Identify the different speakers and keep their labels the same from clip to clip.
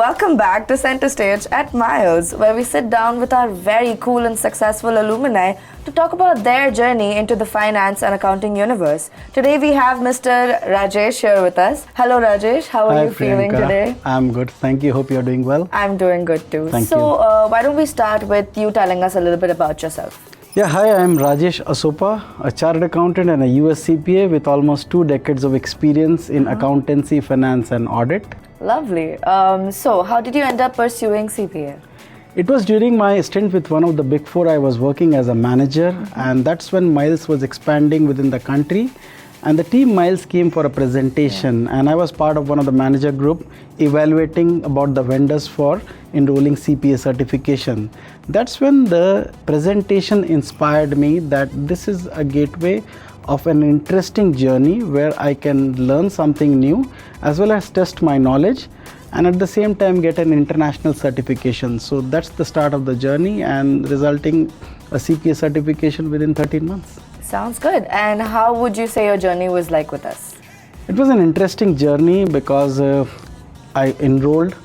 Speaker 1: welcome back to CentreStage at Miles, where we sit down with our very cool and successful alumni to talk about their journey into the finance and accounting universe. Today we have Mr. Rajesh here with us. Hello Rajesh, how are you feeling today?
Speaker 2: I'm good, thank you. Hope you're doing well.
Speaker 1: I'm doing good too.
Speaker 2: Thank you.
Speaker 1: Why don't we start with you telling us a little bit about yourself?
Speaker 2: Yeah, hi, I'm Rajesh Asopa, a chartered accountant and a US CPA with almost 2 decades of experience in accountancy, finance and audit.
Speaker 1: Lovely. So how did you end up pursuing CPA?
Speaker 2: It was during my stint with one of the big four. I was working as a manager, and that's when Miles was expanding within the country. And the team Miles came for a presentation, and I was part of one of the manager group evaluating about the vendors for enrolling CPA certification. That's when the presentation inspired me that this is a gateway of an interesting journey where I can learn something new as well as test my knowledge and at the same time get an international certification. So that's the start of the journey and resulting a CPA certification within 13 months.
Speaker 1: Sounds good. And how would you say your journey was like with us?
Speaker 2: It was an interesting journey because I enrolled,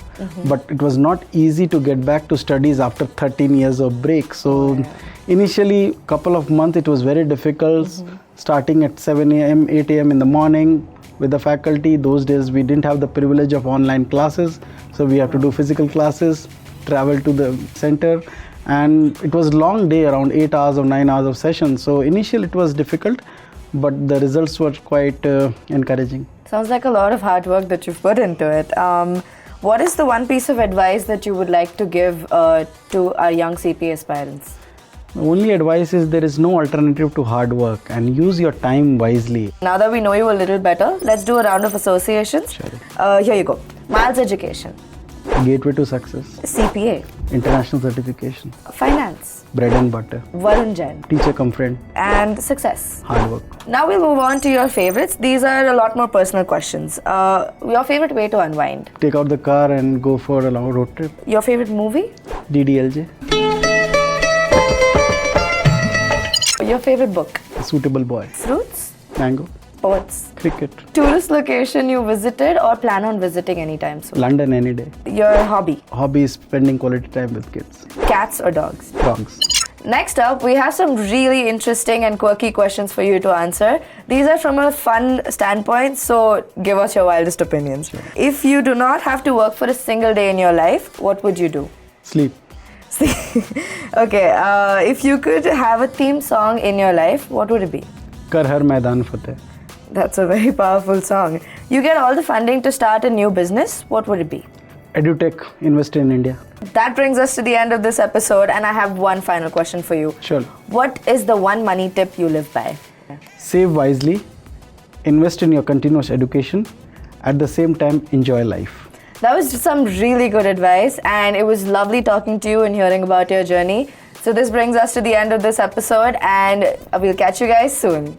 Speaker 2: but it was not easy to get back to studies after 13 years of break. So initially, couple of months, it was very difficult, starting at 7 a.m., 8 a.m. in the morning with the faculty. Those days, we didn't have the privilege of online classes. So we have to do physical classes, travel to the center. And it was a long day, around 8 hours or 9 hours of session. So initially it was difficult, but the results were quite encouraging.
Speaker 1: Sounds like a lot of hard work that you've put into it. What is the one piece of advice that you would like to give to our young CPA aspirants?
Speaker 2: The only advice is there is no alternative to hard work and use your time wisely.
Speaker 1: Now that we know you a little better, let's do a round of associations.
Speaker 2: Sure.
Speaker 1: Here you go. Miles Education.
Speaker 2: Gateway to success.
Speaker 1: CPA.
Speaker 2: International certification.
Speaker 1: Finance.
Speaker 2: Bread and butter.
Speaker 1: Varun Jain.
Speaker 2: Teacher cum friend.
Speaker 1: And success.
Speaker 2: Hard work.
Speaker 1: Now we'll move on to your favorites. These are a lot more personal questions. Your favorite way to unwind?
Speaker 2: Take out the car and go for a long road trip.
Speaker 1: Your favorite movie?
Speaker 2: DDLJ.
Speaker 1: Your favorite book?
Speaker 2: A suitable boy.
Speaker 1: Fruits?
Speaker 2: Mango.
Speaker 1: Poets?
Speaker 2: Cricket.
Speaker 1: Tourist location you visited or plan on visiting anytime soon?
Speaker 2: London any day.
Speaker 1: Your hobby?
Speaker 2: Hobby is spending quality time with kids.
Speaker 1: Cats or dogs?
Speaker 2: Dogs.
Speaker 1: Next up, we have some really interesting and quirky questions for you to answer. These are from a fun standpoint, so give us your wildest opinions.
Speaker 2: Sure.
Speaker 1: If you do not have to work for a single day in your life, what would you do?
Speaker 2: Sleep.
Speaker 1: Okay, if you could have a theme song in your life, what would it be?
Speaker 2: Kar har Maidan Fateh.
Speaker 1: That's a very powerful song. You get all the funding to start a new business, what would it be?
Speaker 2: EduTech, invest in India.
Speaker 1: That brings us to the end of this episode, and I have one final question for you.
Speaker 2: Sure.
Speaker 1: What is the one money tip you live by?
Speaker 2: Save wisely, invest in your continuous education, at the same time enjoy life.
Speaker 1: That was some really good advice, and it was lovely talking to you and hearing about your journey. So this brings us to the end of this episode, and we'll catch you guys soon.